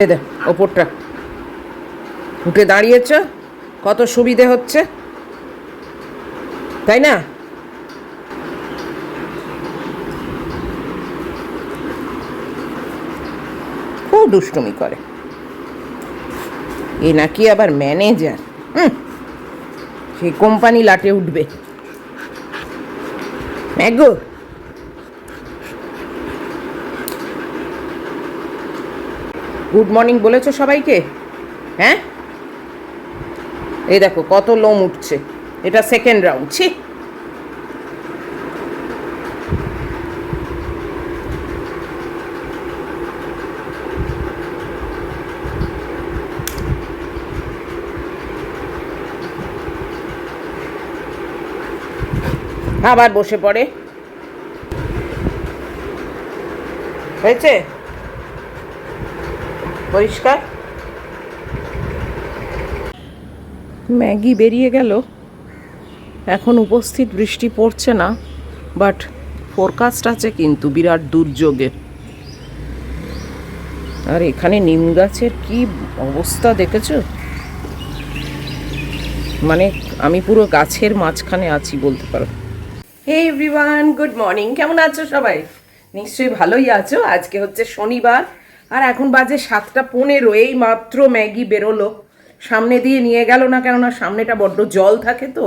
ওপরটা উঠে দাঁড়িয়েছ, কত সুবিধে হচ্ছে, তাই না? খুব দুষ্টুমি করে। এ নাকি আবার ম্যানেজার, সেই কোম্পানি লাটে উঠবে। ম্যাগো, গুড মর্নিং বলেছো সবাইকে? হ্যাঁ, এই দেখো কত লোম উঠছে। এটা সেকেন্ড রাউন্ড। ছি, আবার বসে পড়ে। হয়েছে পরিষ্কার? ম্যাগি বেরিয়ে গেল। এখন উপস্থিত বৃষ্টি পড়ছে না, বাট ফোরকাস্ট আছে কিন্তু বিরাট দুর্যোগের। আর এখানে নিম গাছের কি অবস্থা দেখেছো? মানে আমি পুরো গাছের মাঝখানে আছি বলতে পারো। Hey everyone, good morning. কেমন আছো সবাই? নিশ্চয়ই ভালোই আছো। আজকে হচ্ছে শনিবার, আর এখন বাজে 7:15। এই মাত্র ম্যাগি বেরোলো। সামনে দিয়ে নিয়ে গেল না, কেননা সামনেটা বড্ড জল থাকে, তো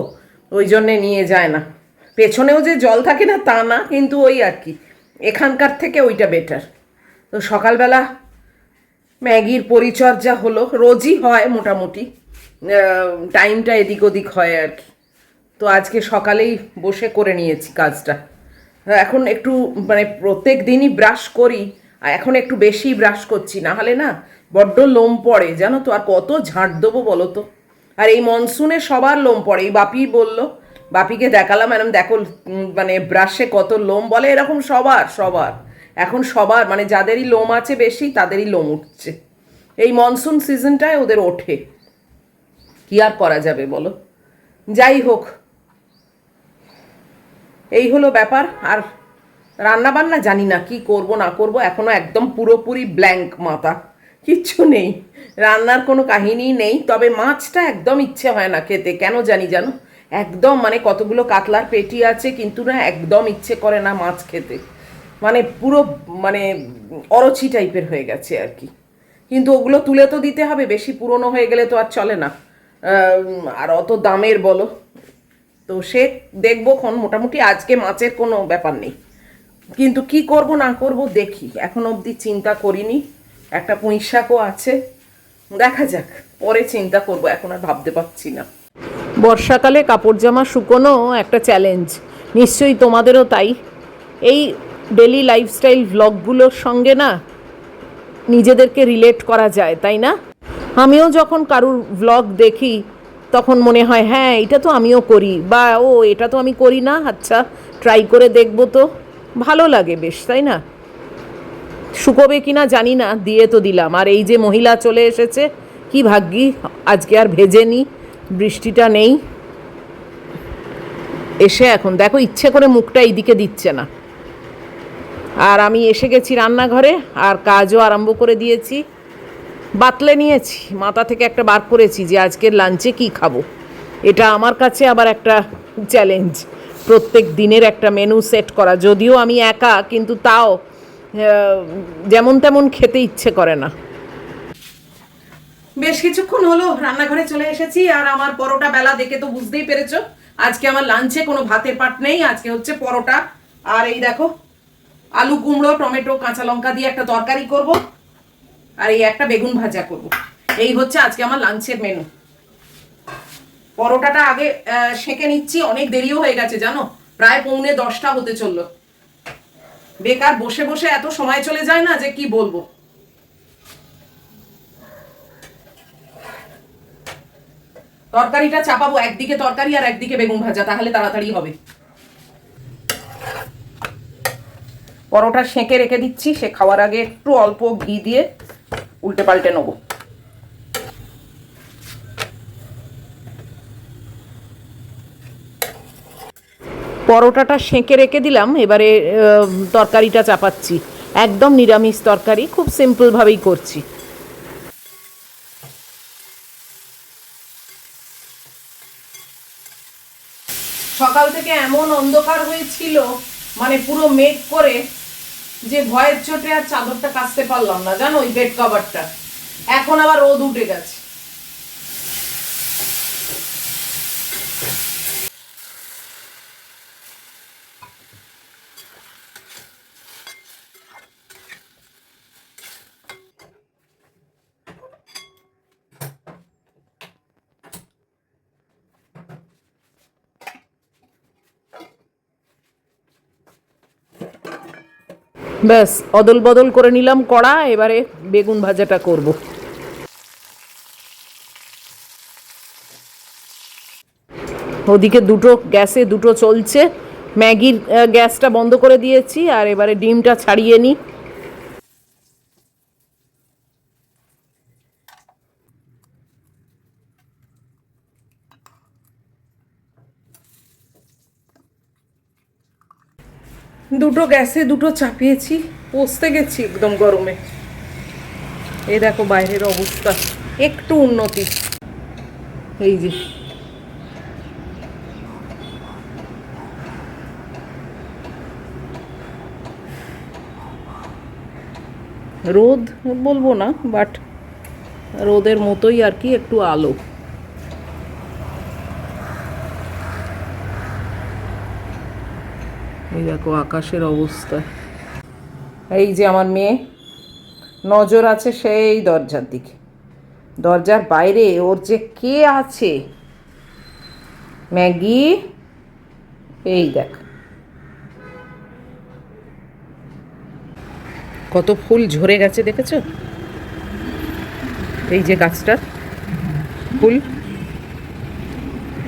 ওই জন্যে নিয়ে যায় না। পেছনেও যে জল থাকে না তা না, কিন্তু ওই আর কি, এখানকার থেকে ওইটা বেটার। তো সকালবেলা ম্যাগির পরিচর্যা হলো, রোজই হয় মোটামুটি, টাইমটা এদিক ওদিক হয় আর কি। তো আজকে সকালেই বসে করে নিয়েছি কাজটা। এখন একটু মানে প্রত্যেক দিনই ব্রাশ করি, আর এখন একটু বেশি ব্রাশ করছি, না হলে না বড্ড লোম পড়ে জানো তো। আর কত ঝাঁট দেবো বলো তো। আর এই মনসুনে সবার লোম পড়ে। এই বাপি বললো, বাপিকে দেখালাম, ম্যাডাম দেখো মানে ব্রাশে কত লোম, বলে এরকম সবার সবার এখন সবার মানে যাদেরই লোম আছে বেশি তাদেরই লোম উঠছে। এই মনসুন সিজনটায় ওদের ওঠে, কি আর করা যাবে বলো। যাই হোক, এই হলো ব্যাপার। আর রান্না বান্না জানি না কি করব না করব, এখনো একদম পুরোপুরি ব্ল্যাঙ্ক মাথা, কিচ্ছু নেই, রান্নার কোনো কাহিনী নেই। তবে মাছটা একদম ইচ্ছে হয় না খেতে, কেন জানি জানো, একদম মানে কতগুলো কাতলার পেটি আছে, কিন্তু না একদম ইচ্ছে করে না মাছ খেতে। মানে পুরো মানে অরুচি টাইপের হয়ে গেছে আর কি। কিন্তু ওগুলো তুলে তো দিতে হবে, বেশি পুরনো হয়ে গেলে তো আর চলে না, আর অত দামের বলো। তো সে দেখবো খন, মোটামুটি আজকে মাছের কোনো ব্যাপার নেই, কিন্তু কি করব না করব দেখি, এখন অবধি চিন্তা করিনি। একটা পুঁই শাকও আছে, দেখা যাক, পরে চিন্তা করব, এখন আর ভাবতে পারছি না। বর্ষাকালে কাপড় জামা শুকোনো একটা চ্যালেঞ্জ, নিশ্চয়ই তোমাদেরও তাই। এই ডেলি লাইফস্টাইল ভ্লগগুলোর সঙ্গে না নিজেদেরকে রিলেট করা যায়, তাই না? আমিও যখন কারুর ভ্লগ দেখি তখন মনে হয় হ্যাঁ এটা তো আমিও করি, বা ও এটা তো আমি করি না, আচ্ছা ট্রাই করে দেখবো, তো ভালো লাগে বেশ, তাই না? শুকোবে কি না জানি না, দিয়ে তো দিলাম। আর এই যে মহিলা চলে এসেছে, কি ভাগ্যি আজকে আর ভেজেনি, বৃষ্টিটা নেই। এসে এখন দেখো ইচ্ছে করে মুখটা এইদিকে দিচ্ছে না। আর আমি এসে গেছি রান্নাঘরে, আর কাজও আরম্ভ করে দিয়েছি। বাতলে নিয়েছি, মাথা থেকে একটা বার করেছি যে আজকের লাঞ্চে কি খাবো। এটা আমার কাছে আবার একটা চ্যালেঞ্জ, প্রত্যেক দিনের একটা মেনু সেট করা। যদিও আমি একা, কিন্তু তাও যেমন তেমন খেতে ইচ্ছে করে না। বেশ কিছুক্ষণ হলো রান্নাঘরে চলে এসেছি, আর আমার পরোটা বেলা দেখে তো বুঝতেই পেরেছো আজকে আমার লাঞ্চে কোনো ভাতের পাট নেই, আজকে হচ্ছে পরোটা। আর এই দেখো আলু কুমড়ো টমেটো কাঁচা লঙ্কা দিয়ে একটা তরকারি করব, আর এই একটা বেগুন ভাজা করব। এই হচ্ছে আজকে আমার লাঞ্চের মেনু। পরোটাটা আগে সেঁকে নিচ্ছি, অনেক দেরিও হয়ে গেছে জানো, প্রায় 9:45 হতে চললো। বেকার বসে বসে এত সময় চলে যায় না যে কি বলবো। তরকারিটা চাপাবো, একদিকে তরকারি আর একদিকে বেগুন ভাজা, তাহলে তাড়াতাড়ি হবে। পরোটা সেঁকে রেখে দিচ্ছি, সে খাওয়ার আগে একটু অল্প ঘি দিয়ে উল্টে পাল্টে নেবো। পরোটাটা সেঁকে রেখে দিলাম, এবারে তরকারিটা চাপাচ্ছি। একদম নিরামিষ তরকারি, খুব সিম্পলভাবেই করছি। সকাল থেকে এমন অন্ধকার হয়েছিল, মানে পুরো মেঘ করে, যে ভয়ের চোটে আর চাদরটা কাচতে পারলাম না, জানো, ওই বেড কভারটা। এখন আবার রোদ উঠে গেছে। ব্যাস অদল বদল করে নিলাম কড়া, এবারে বেগুন ভাজাটা করব। ওদিকে গ্যাসে দুটো চলছে, ম্যাগির গ্যাসটা বন্ধ করে দিয়েছি, আর এবারে ডিমটা ছাড়িয়ে নিই। দুটো গ্যাসে দুটো চাপিয়েছি, পচতে গেছি একদম গরমে। এই দেখো বাইরের অবস্থা, একটু উন্নতি। এই যে রোদ বলবো না, বাট রোদের মতোই আর কি, একটু আলো। এই দেখো আকাশের অবস্থা। এই যে আমার মেয়ে নজর আছে সেই দরজার দিকে, দরজার বাইরে ওর যে কে আছে। ম্যাগি, এই দেখ কত ফুল ঝরে গেছে, দেখেছো? এই যে গাছটার ফুল,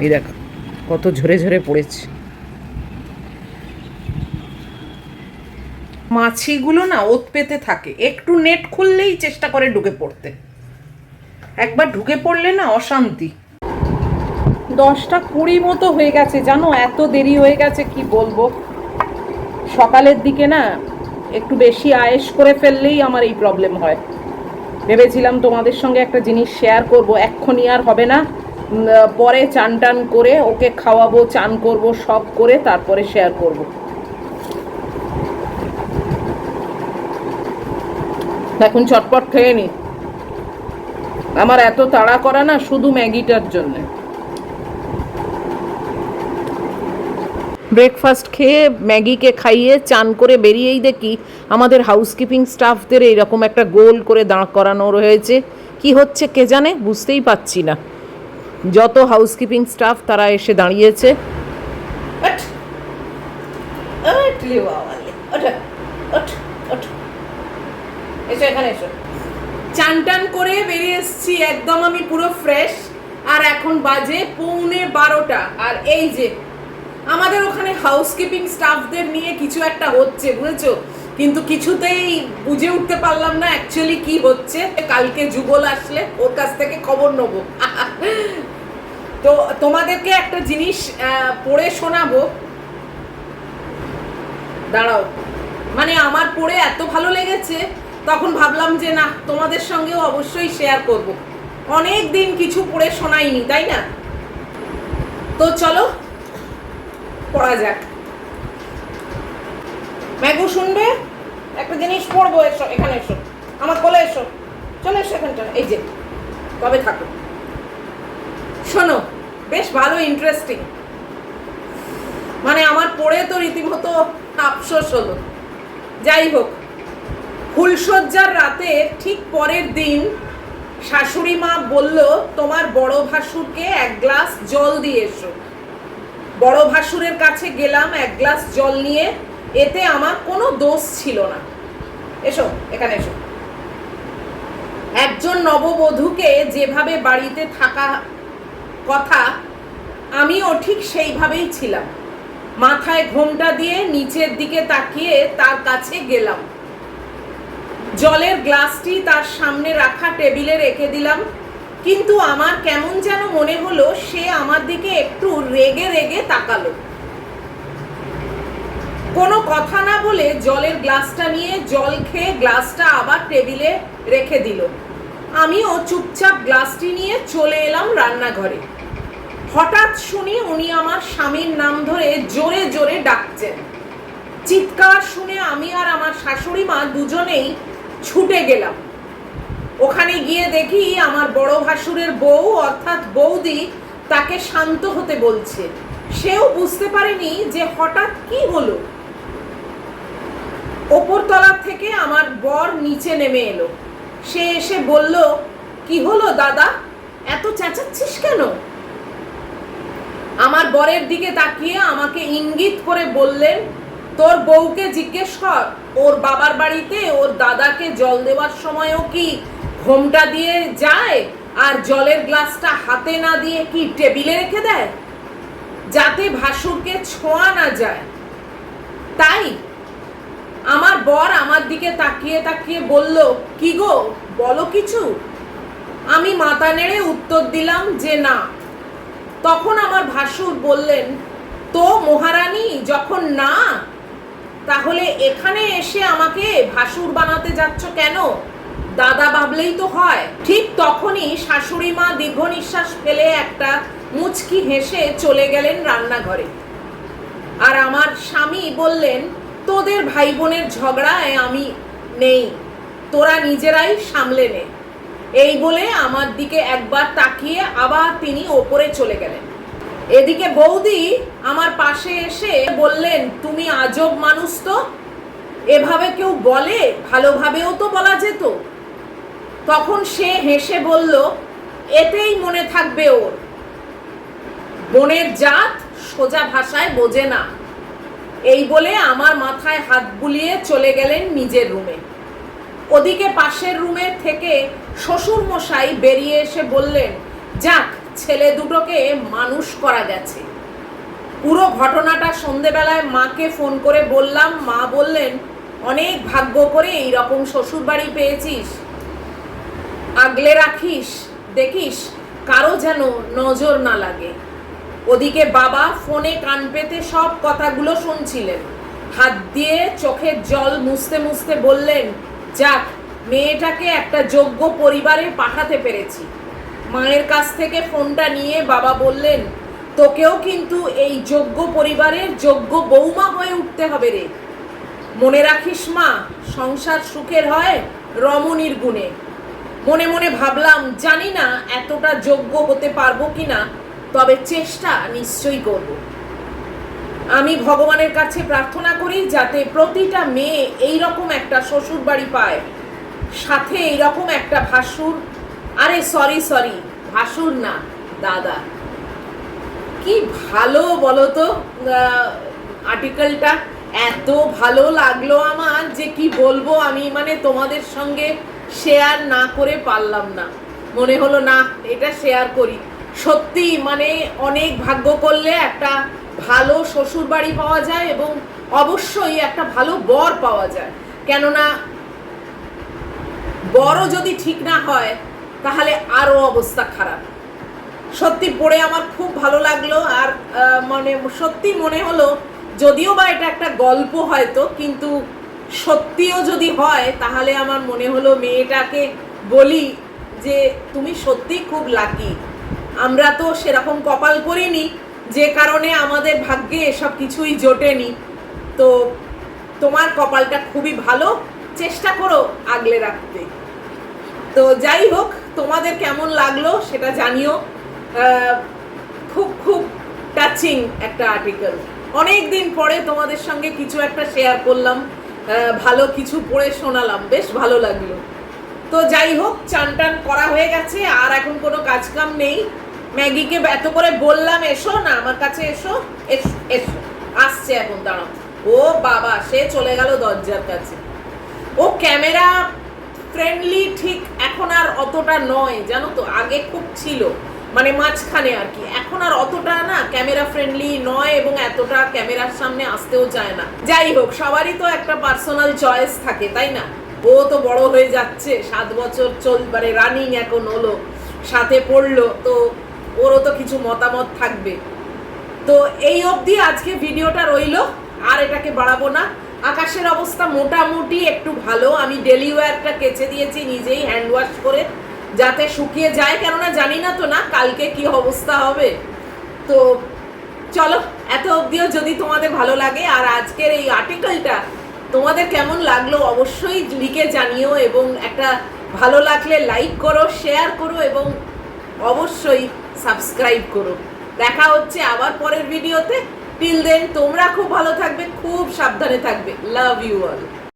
এই দেখ কত ঝরে ঝরে পড়েছে। মাছিগুলো না ওত পেতে থাকে, একটু নেট খুললেই চেষ্টা করে ঢুকে পড়তে। একবার ঢুকে পড়লে না অশান্তি। 10টা 20 মতো হয়ে গেছে, জানো, এত দেরি হয়ে গেছে কি বলবো। সকালের দিকে না একটু বেশি আয়েশ করে ফেললেই আমার এই প্রবলেম হয়। ভেবেছিলাম তোমাদের সঙ্গে একটা জিনিস শেয়ার করব, এক্ষুনি আর হবে না, পরে চান টান করে ওকে খাওয়াবো, চান করব, সব করে তারপরে শেয়ার করব। এখন চটপট খেয়ে নি, আমার এত তাড়া করা না শুধু ম্যাগিটার জন্যে। ব্রেকফাস্ট খেয়ে ম্যাগিকে খাইয়ে চান করে বেরিয়েই দেখি আমাদের হাউসকিপিং স্টাফদের এইরকম একটা গোল করে দাঁড় করানো রয়েছে। কি হচ্ছে কে জানে, বুঝতেই পাচ্ছি না। যত হাউসকিপিং স্টাফ তারা এসে দাঁড়িয়েছে। এখানে এসো। চান টান করে বেরিয়ে এসছি, একদম আমি পুরো ফ্রেশ। আর এখন বাজে 11:45। আর এই যে আমাদের ওখানে হাউসকিপিং স্টাফদের নিয়ে কিছু একটা হচ্ছে, বুঝেছো, কিন্তু কিছুতেই বুঝে উঠতে পারলাম না অ্যাকচুয়ালি কি হচ্ছে। কালকে যুগল আসলে ওর কাছ থেকে খবর নেবো। তো তোমাদেরকে একটা জিনিস পড়ে শোনাবো, দাঁড়াও। মানে আমার পড়ে এত ভালো লেগেছে, তখন ভাবলাম যে না, তোমাদের সঙ্গেও অবশ্যই শেয়ার করব। অনেক দিন কিছু পড়ে শোনাইনি, তাই না? তো চলো পড়া যাক। ম্যাগু শুনবে? একটা জিনিস পড়বো, এসো এখানে, এসো আমার কোলে, এসো, চলো এসো এখানটা। এই যে তবে থাকো, শোনো, বেশ ভালো ইন্টারেস্টিং। মানে আমার পড়ে তো রীতিমতো আফসোস হলো। যাই হোক, ফুলসজ্জার রাতে ঠিক পরের দিন শাশুড়ি মা বলল, তোমার বড় ভাসুরকে 1 গ্লাস জল দিয়ে এসো। বড় ভাসুরের কাছে গেলাম 1 গ্লাস জল নিয়ে, এতে আমার কোনো দোষ ছিল না। এসো এখানে এসো। একজন নববধূকে যেভাবে বাড়িতে থাকা কথা, আমিও ঠিক সেইভাবেই ছিলাম। মাথায় ঘোমটা দিয়ে নিচের দিকে তাকিয়ে তার কাছে গেলাম। জলের গ্লাসটি তার সামনে রাখা টেবিলে রেখে দিলাম, কিন্তু আমার কেমন যেন মনে হলো সে আমার দিকে একটু রেগে রেগে তাকালো। কোনো কথা না বলে জলের গ্লাসটা নিয়ে জল খেয়ে গ্লাসটা আবার টেবিলে রেখে দিল। আমিও চুপচাপ গ্লাসটি নিয়ে চলে এলাম রান্নাঘরে। হঠাৎ শুনি উনি আমার স্বামীর নাম ধরে জোরে জোরে ডাকছেন। চিৎকার শুনে আমি আর আমার শাশুড়ি মা দুজনেই ছুটে গেলাম। ওখানে গিয়ে দেখি আমার বড় ভাসুরের বউ অর্থাৎ বৌদি তাকে শান্ত হতে বলছে। সেও বুঝতে পারেনি যে হঠাৎ কি হলো। ওপরতলা থেকে আমার বর নিচে নেমে এলো। সে এসে বলল, কি হলো দাদা, এত চেঁচাচ্ছিস কেন? আমার বরের দিকে তাকিয়ে আমাকে ইঙ্গিত করে বললেন, তোর বউকে জিজ্ঞেস কর, ওর বাবার বাড়িতে ওর দাদাকে জল দেওয়ার সময়ও কি ঘোমটা দিয়ে যায়, আর জলের গ্লাসটা হাতে না দিয়ে কি টেবিলে রেখে দেয়, যাতে ভাসুরকে ছোঁয়া না যায়। তাই আমার বর আমার দিকে তাকিয়ে তাকিয়ে বলল, কি গো, বলো কিছু। আমি মাথা নেড়ে উত্তর দিলাম যে না। তখন আমার ভাসুর বললেন, তো মহারানী যখন না, তাহলে এখানে এসে আমাকে ভাসুর বানাতে যাচ্ছ কেন? দাদা ভাবলেই তো হয়। ঠিক তখনই শাশুড়ি মা দীর্ঘ নিঃশ্বাস ফেলে একটা মুচকি হেসে চলে গেলেন রান্নাঘরে। আর আমার স্বামী বললেন, তোদের ভাই বোনের ঝগড়ায় আমি নেই, তোরা নিজেরাই সামলে নে। এই বলে আমার দিকে একবার তাকিয়ে আবার তিনি ওপরে চলে গেলেন। এদিকে বৌদি আমার পাশে এসে বললেন, তুমি আজব মানুষ তো, এভাবে কেউ বলে? ভালোভাবেও তো বলা যেত। তখন সে হেসে বলল, এতেই মনে থাকবে ওর, বোনের জাত সোজা ভাষায় বোঝে না। এই বলে আমার মাথায় হাত বুলিয়ে চলে গেলেন নিজের রুমে। ওদিকে পাশের রুমের থেকে শ্বশুর মশাই বেরিয়ে এসে বললেন, যাক, ছেলে দুটোকে মানুষ করা গেছে। পুরো ঘটনাটা সন্ধেবেলায় মাকে ফোন করে বললাম। মা বললেন, অনেক ভাগ্য করে এইরকম শ্বশুর বাড়ি পেয়েছিস, আগলে রাখিস, দেখিস কারো যেন নজর না লাগে। ওদিকে বাবা ফোনে কান পেতে সব কথাগুলো শুনছিলেন। হাত দিয়ে চোখের জল মুছতে মুছতে বললেন, যাক, মেয়েটাকে একটা যোগ্য পরিবারে পাঠাতে পেরেছি। মায়ের কাছ থেকে ফোনটা নিয়ে বাবা বললেন, তোকেও কিন্তু এই যোগ্য পরিবারের যোগ্য বৌমা হয়ে উঠতে হবে রে। মনে রাখিস মা, সংসার সুখের হয় রমণীর গুণে। মনে মনে ভাবলাম, জানি না এতটা যোগ্য হতে পারবো কিনা, তবে চেষ্টা নিশ্চয়ই করব। আমি ভগবানের কাছে প্রার্থনা করি যাতে প্রতিটা মেয়ে এইরকম একটা শ্বশুর বাড়ি পায়, সাথে এইরকম একটা ভাসুর, আরে সরি ভাসুর না, দাদা। কি ভালো বলো তো আর্টিকেলটা, এত ভালো লাগলো আমার যে কি বলবো আমি, মানে তোমাদের সঙ্গে শেয়ার না করে পারলাম না। মনে হলো না, এটা শেয়ার করি। সত্যি মানে অনেক ভাগ্য করলে একটা ভালো শ্বশুর বাড়ি পাওয়া যায়, এবং অবশ্যই একটা ভালো বর পাওয়া যায়। কেননা বরও যদি ঠিক না হয় তাহলে আরও অবস্থা খারাপ। সত্যি পড়ে আমার খুব ভালো লাগলো। আর মানে সত্যি মনে হলো, যদিও বা এটা একটা গল্প হয়তো, কিন্তু সত্যিও যদি হয় তাহলে আমার মনে হলো মেয়েটাকে বলি যে তুমি সত্যি খুব লাকি। আমরা তো সেরকম কপাল করিনি, যে কারণে আমাদের ভাগ্যে এসব কিছুই জোটেনি। তো তোমার কপালটা খুবই ভালো, চেষ্টা করো আগলে রাখতে। তো যাই হোক, তোমাদের কেমন লাগলো সেটা জানিও। খুব খুব টাচিং একটা আর্টিকেল। অনেক দিন পরে তোমাদের সঙ্গে কিছু একটা শেয়ার করলাম, ভালো কিছু পড়ে শোনালাম, বেশ ভালো লাগলো। তো যাই হোক, চান টান করা হয়ে গেছে, আর এখন কোনো কাজকাম নেই। ম্যাগিকে এত করে বললাম, এসো না আমার কাছে, এসো এসো এসো, আসছে এখন, দাঁড়াও। ও বাবা, সে চলে গেল দরজার কাছে। ও ক্যামেরা ফ্রেন্ডলি ঠিক এখন আর অতটা নয়, জানো তো। আগে খুব ছিল, মানে মাঝখানে আর কি। এখন আর অতটা না ক্যামেরা ফ্রেন্ডলি নয়, এবং এতটা ক্যামেরার সামনে আসতেও চায় না। যাই হোক, সবারই তো একটা পার্সোনাল চয়েস থাকে, তাই না? ও তো বড় হয়ে যাচ্ছে, 7 বছর চলবারে রানিং এখন হলো, সাথে পড়লো, তো ওরও তো কিছু মতামত থাকবে। তো এই অবধি আজকে ভিডিওটা রইলো, আর এটাকে বাড়াবো না। আকাশের অবস্থা মোটামুটি একটু ভালো। আমি ডেলি ওয়্যারটা কেচে দিয়েছি নিজেই হ্যান্ড ওয়াশ করে, যাতে শুকিয়ে যায়, কেননা জানি না তো না কালকে কি অবস্থা হবে। তো চলো, এত অবধিও যদি তোমাদের ভালো লাগে আর আজকের এই আর্টিকেলটা তোমাদের কেমন লাগলো অবশ্যই লিখে জানিও, এবং একটা ভালো লাগলে লাইক করো, শেয়ার করো এবং অবশ্যই সাবস্ক্রাইব করো। দেখা হচ্ছে আবার পরের ভিডিওতে। টিল দেন তোমরা খুব ভালো থাকবে, খুব সাবধানে থাকবে। Love you all.